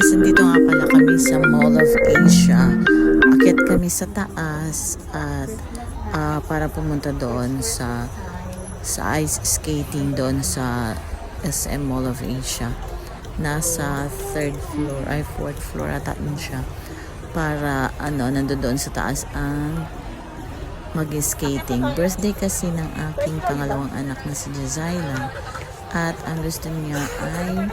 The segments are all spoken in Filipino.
guys, nandito nga pala kami sa Mall of Asia. Akyat kami sa taas at para pumunta doon sa ice skating doon sa SM Mall of Asia. Nasa 3rd floor, ay 4th floor ata yun siya. Para nandoon sa taas ang mag-skating. Birthday kasi ng aking pangalawang anak na si Jazaila. At ang gusto niya ay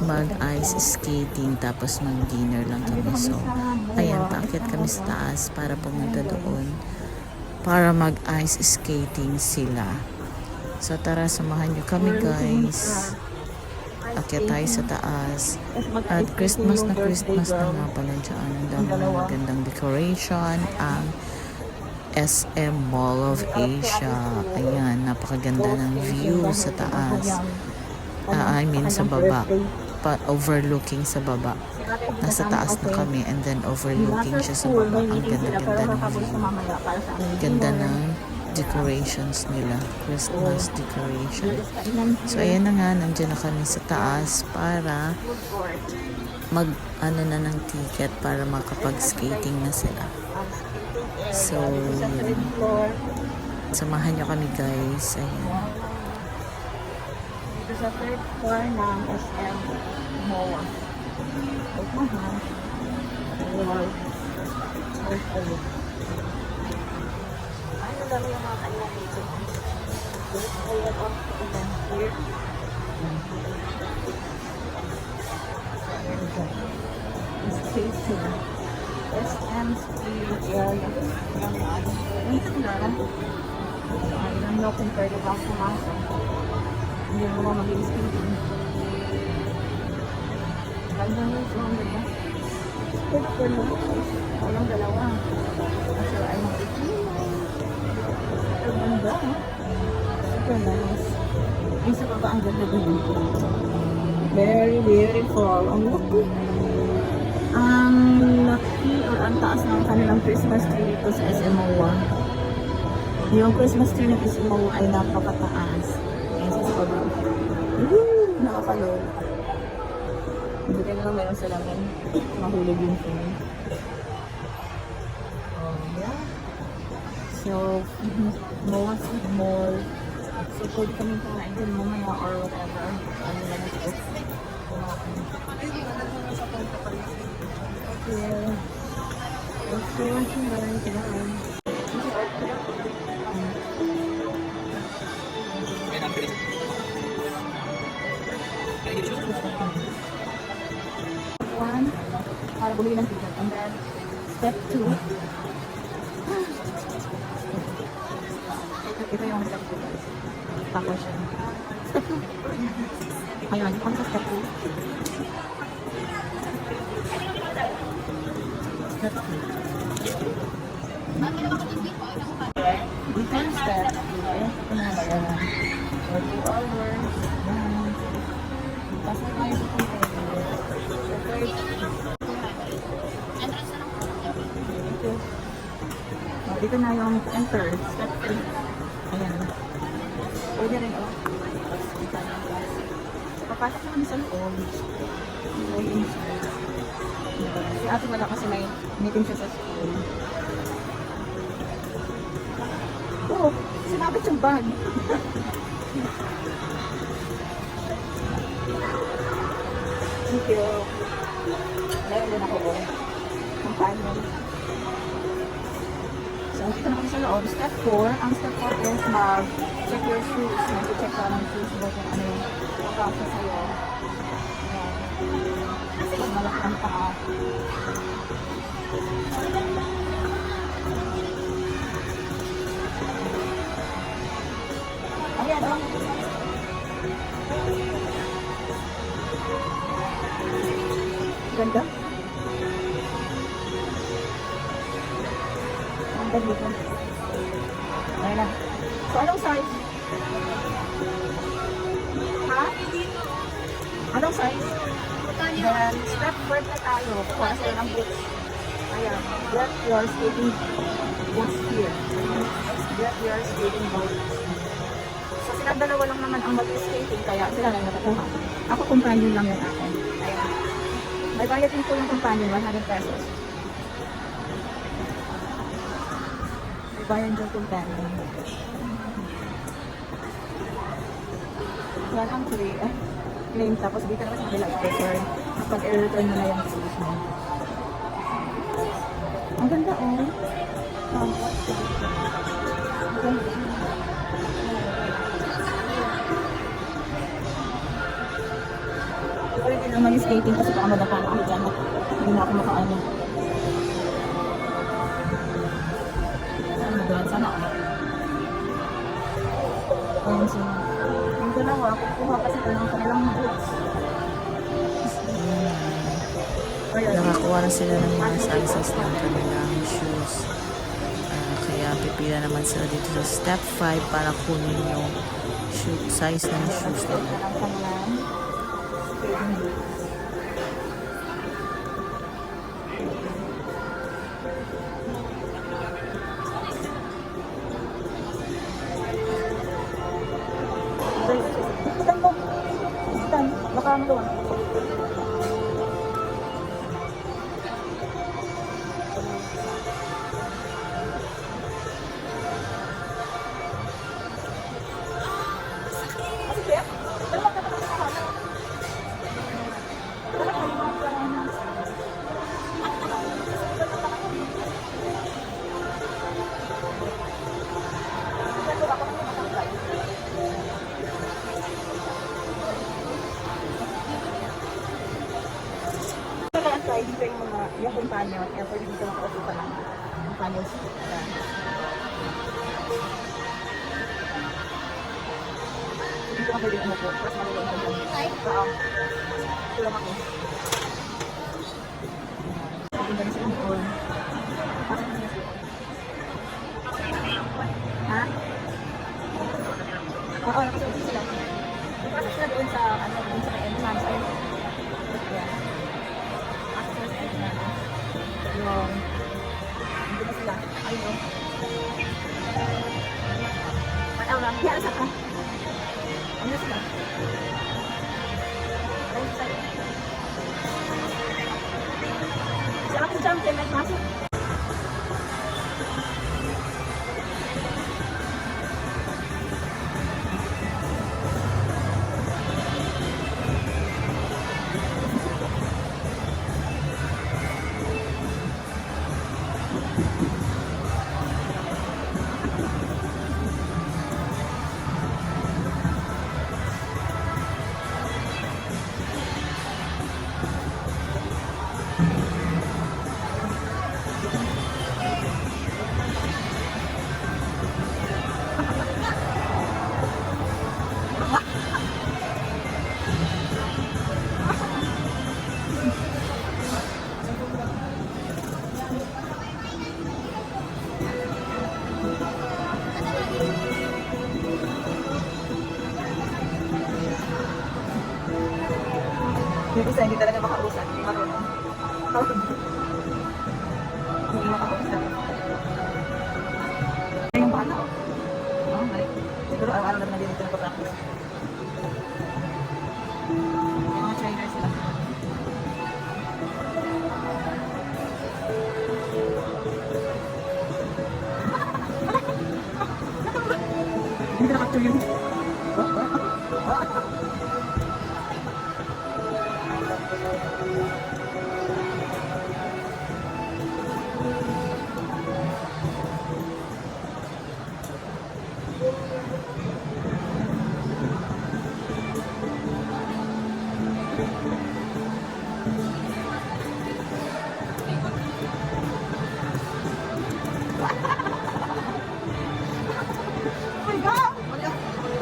mag-ice skating tapos mag-dinner lang kami. So, ayan, paakyat kami sa taas para pumunta doon para mag-ice skating sila. So, tara, samahan niyo kami guys. Akyat tayo sa taas. At Christmas na nga pala dyan. Ang dami ng magandang decoration. Ang SM Mall of Asia. Ayan, napakaganda ng view sa taas. I mean sa baba. Overlooking sa baba. Nasa taas na kami and then overlooking siya sa baba. Ang ganda-ganda ng view. Ganda ng decorations nila. Christmas decoration. So, ayan na nga. Nandiyan na kami sa taas para na ng ticket para makapag-skating na sila. So, samahan nyo kami guys. Ayan. Ito sa 3rd floor ng SM MOA. Ito ha. Ano lang yung mga kanya dito? This area of event here. This space here. SM Steel area. Dito na lang. I don't know kung pwede ba pumasok. Hindi mo ba mag-i-skating. Ganda mo yung phone, diba? Ito po mo. Walang dalawa. Kasi ay mag-i-skating. Ito ganda, ha? Super nice. Yung sa baba, ang ganda din. Very beautiful. Ang laki. Ang laki or ang taas ng kanilang Christmas tree dito sa SM MOA. Yung Christmas tree ng SM MOA ay napakataas. Nakapalol. Hindi ka naman meron sa lamin. Mahulog yung phone. Oh, yeah. So, MOA Food Mall. So, pwede kami kumain din mamaya or whatever. Ano lang ito. Okay. One, para bumili ng ticket. And then, step 2. Ito yung step 2. Tapos yun. Step 2. Ayun, kung sa step 2. Step 2. Dito yung step 2. Ito na ba yan? 2 hours. Tapos na yung dito na yung enter. Step 3. Ayan. Pwede rin o. Papasok naman sa loob. Go inside. Si ate wala kasi may meeting siya sa school. Oh, sinabit yung bag. Thank you. Meron din ako po. Companion. So, dito na kami sa loob. Step 4. Ang step 4 is mag-check your shoes. Mag-check ka ng shoes ba kung ano yung kapasa sa'yo. Ayan. Pag malaki ang paa. Ayan, oh. Ganda. Ang ganda dito. Ayan na. So, anong size? Ha? Anong size? Then, step 4 na tayo. Para sa'yo ng boots. Ayan. Get your skating boots here. Get your skating boots. So, silang dalawa lang naman ang mag-skating. Kaya sila lang nakakuha. Ako companion lang yung akin. Ayan. May bayad din po yung companion, 100 pesos. May bayad yung companion. Yan ang claim. Tapos dito naman sa kanila i-return. Kapag i-return mo na yung shoes mo. Ang ganda oh. Ang ganda. Ito rin din naman yung skating kasi baka madapa na ako dyan. Hindi na ako makaano. Sana doon, sana ako. Ayan sila. Yung dalawa, kukuha pa sila ng kanilang boots. Nakakuha na sila ng mga sizes ng kanilang shoes. Kaya pipila naman sila dito sa step 5 para kunin yung size ng shoes nila. Baka ano doon? Dito yung mga, yung companion, kaya pwede dito makaupo pa lang. Companion seat. Dito ka pwede umupo. Tapos malulong ka dyan. Ito lang ako. Pagpunta na sa umupo. Ha? Oo, nakasuot sila. Nakasuot sila doon sa, doon sa entrance. Ayan. Yung hindi na sila ayun mataw lang kaya sa ka ano sila sa ako jump din may masok yung isa hindi talaga makausap, hindi marunong. Hindi makausap. Yung bata, oh, mali. Siguro araw-araw naman din ito nagpa-practice. Yung mga trainer sila. Hindi ka nakapture yun. Oh my God!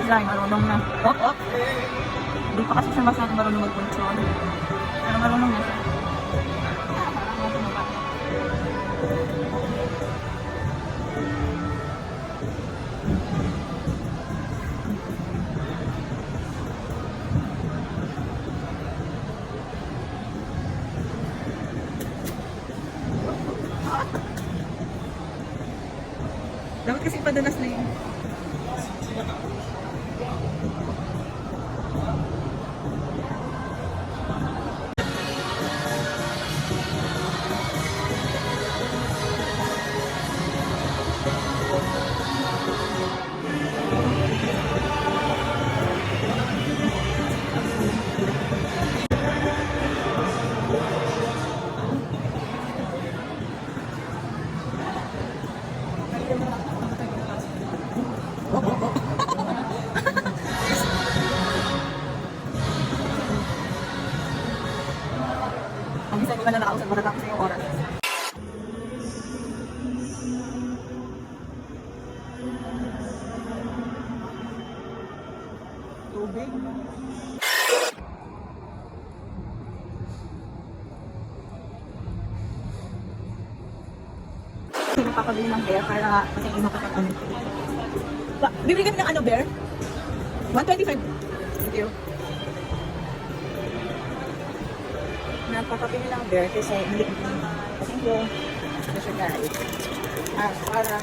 siya, marunong na. Op. Hindi pa kasi siya masyadong marunong mag-control. Pero marunong na siya. Dapat kasi padalas na yun. Ang isa nila na nakausap, matatapos na yung oras. Tubig. Napapabili ng bear para kasi yung makakapag bibili kami ng ano bear? 125. Thank you. Napapabili ng bear kasi thank you. Ito siya guys. Para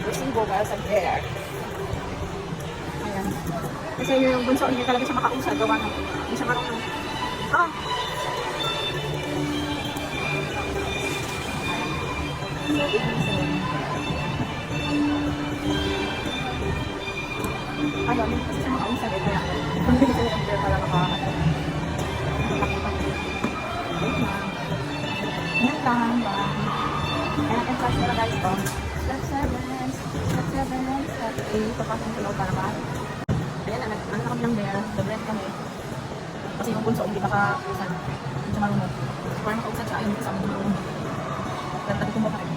resibo para sa bear. Ayan. Kasi yung bunso hindi talaga siya makausap. Gawa ng hindi siya marunong. Ano, hindi kasi siya makausap eh. Kaya, pambili sila ng beer para makakasap. Yan lang ba? Kaya natin flash nila guys ito. Step 7, step 7, step 8. Papasok ng tulog para ba? Ayan na, ano na kami ng beer. Nag-rent kami. Kasi yung bunso hindi makausap. Hindi siya marunong. Para makausap siya, ayun kasama ng marunong. Pero tati kong bakit.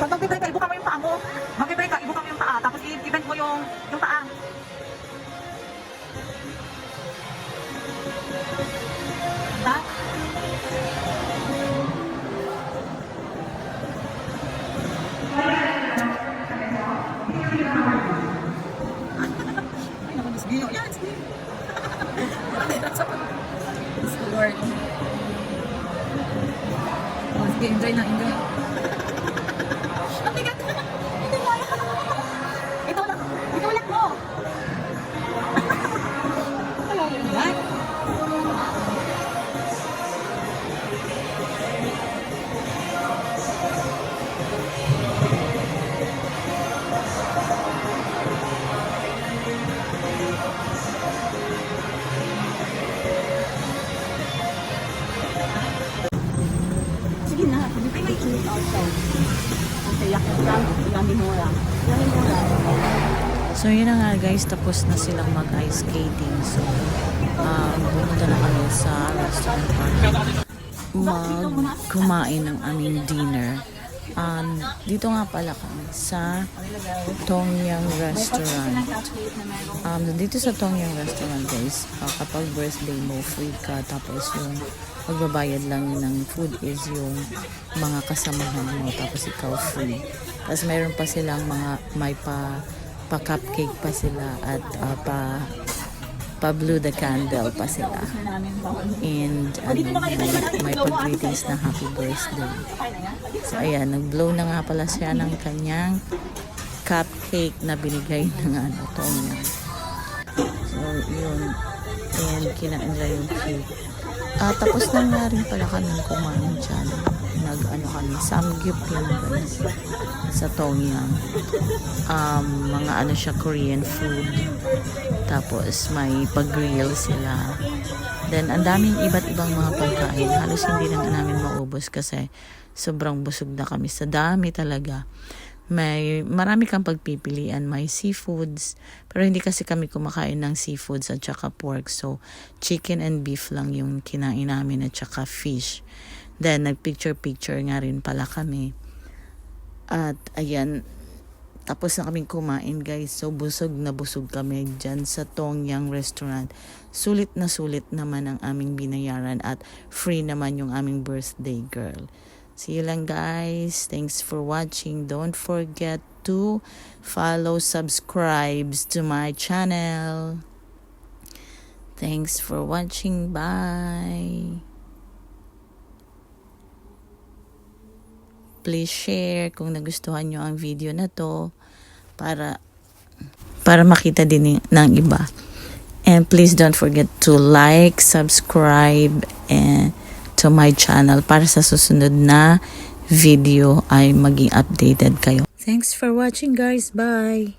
Pag mag-break ka, ibuka mo yung paa mo. Mag-break ka, ibuka mo yung paa. Tapos i-bend mo yung paa. Ha? Ay, naman, Diyos Dio. Yan, sige. Diyos ko, Lord. Oh, sige, enjoy na, enjoy. Ang bigat. Hindi mo kaya. Ito ulit mo. What? Sige na, hindi pa may init also. Ang sayak na lang, ilang mura. So yun na nga guys, tapos na silang mag-ice skating. So pumunta na kami sa restaurant para kumain ng aming dinner. Dito nga pala kami sa Tongyang Restaurant. Dito sa Tongyang Restaurant guys, kapag birthday mo, free ka. Tapos yung magbabayad lang ng food is yung mga kasamahan mo. Tapos ikaw free. Tapos meron pa silang may pa cupcake pa sila at pa blow the candle pa sila. And may pag-greetings na happy birthday. So ayan, nag-blow na nga pala siya ng kanyang cupcake na binigay ng Tonya. So yun, and kinain yung cake. Tapos na nga rin pala kami kumain dyan. Kami, samgyup yun guys sa Tongyang. Mga siya, Korean food. Tapos may pag-grill sila. Then ang daming iba't ibang mga pagkain. Halos hindi na namin maubos kasi sobrang busog na kami. Sa dami talaga. Marami kang pagpipilian. May seafoods. Pero hindi kasi kami kumakain ng seafoods at saka pork. So, chicken and beef lang yung kinain namin at saka fish. Then, nag-picture-picture nga rin pala kami. At, ayan, tapos na kaming kumain guys. So, busog na busog kami dyan sa Tongyang Restaurant. Sulit na sulit naman ang aming binayaran at free naman yung aming birthday girl. See you lang guys. Thanks for watching. Don't forget to follow, subscribe to my channel. Thanks for watching. Bye. Please share kung nagustuhan nyo ang video na to para makita din ng iba. And please don't forget to like, subscribe to my channel para sa susunod na video ay maging updated kayo. Thanks for watching guys. Bye!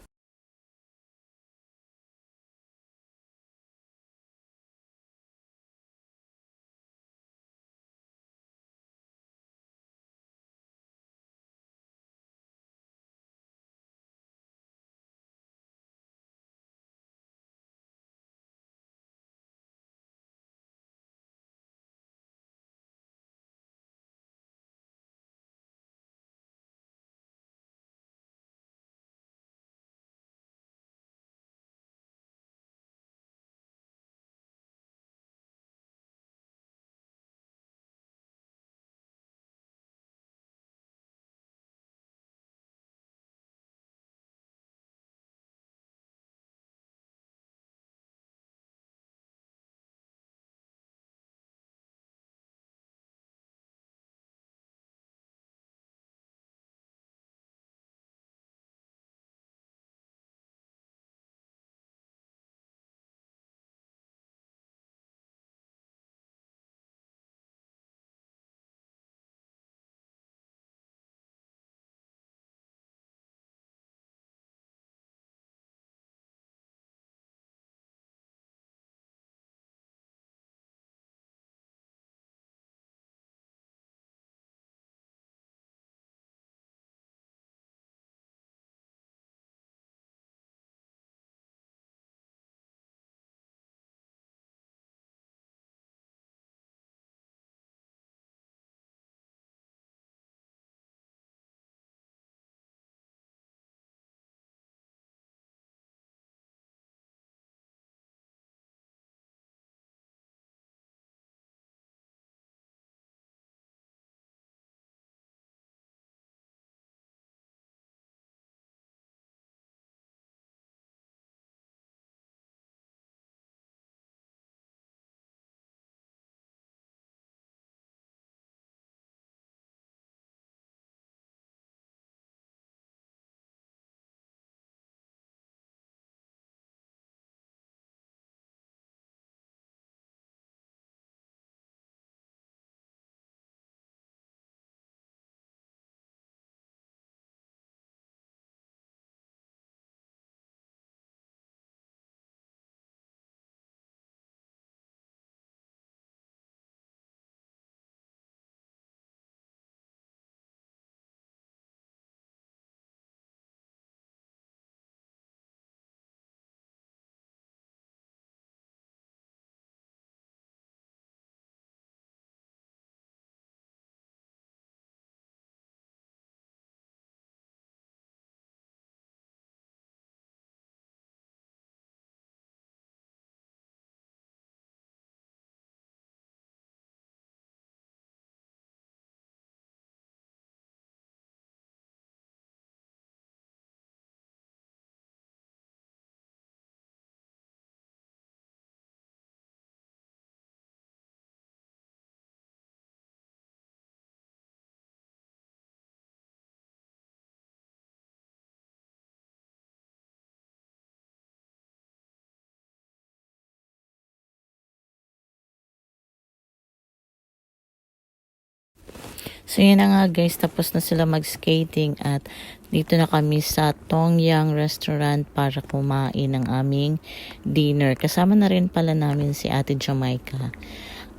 So yun na nga guys, tapos na sila mag-skating at dito na kami sa Tongyang Restaurant para kumain ng aming dinner. Kasama na rin pala namin si Ate Jamaica.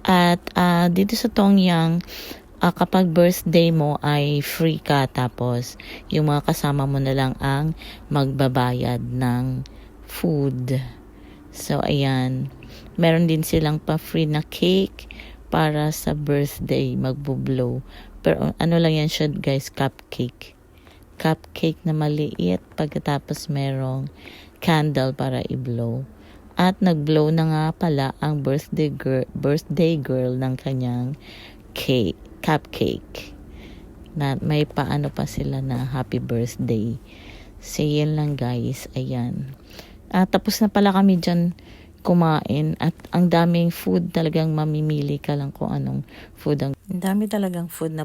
At dito sa Tongyang, kapag birthday mo ay free ka, tapos yung mga kasama mo na lang ang magbabayad ng food. So ayan, meron din silang pa-free na cake para sa birthday, magbo-blow. Pero ano lang yan siya guys, cupcake. Cupcake na maliit, pagkatapos merong candle para i-blow. At nag-blow na nga pala ang birthday girl ng kanyang cake, cupcake. Na may paano pa sila na happy birthday. So yan lang guys, ayan. Tapos na pala kami dyan kumain at ang daming food, talagang mamimili ka lang kung anong food. Ang dami talagang food na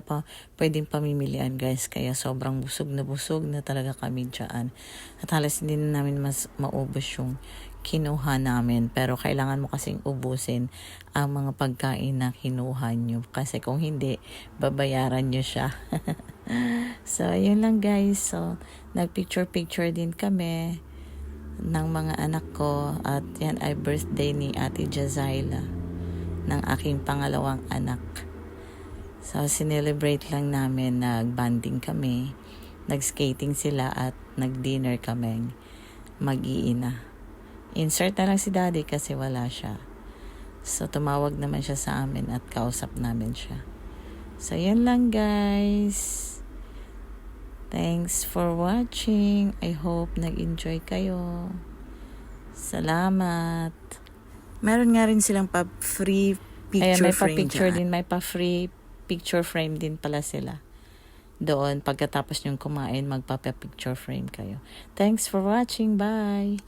pwedeng pamimilian guys, kaya sobrang busog na talaga kami dyan. At halos hindi na namin mas maubos yung kinuha namin, pero kailangan mo kasing ubusin ang mga pagkain na kinuha nyo, kasi kung hindi, babayaran nyo siya. So yun lang guys, so nagpicture din kami ng mga anak ko at yan ay birthday ni Ate Jazaila ng aking pangalawang anak. So sinelebrate lang namin, nag-banding kami, nag-skating sila at nag-dinner kami mag-iina. Insert na lang si Daddy kasi wala siya. So tumawag naman siya sa amin at kausap namin siya. So yan lang guys. Thanks for watching. I hope nag-enjoy kayo. Salamat. Meron nga rin silang pa-free picture frame. May pa-picture din, may pa-free picture frame din pala sila. Doon, pagkatapos nyong kumain, magpa-picture frame kayo. Thanks for watching. Bye!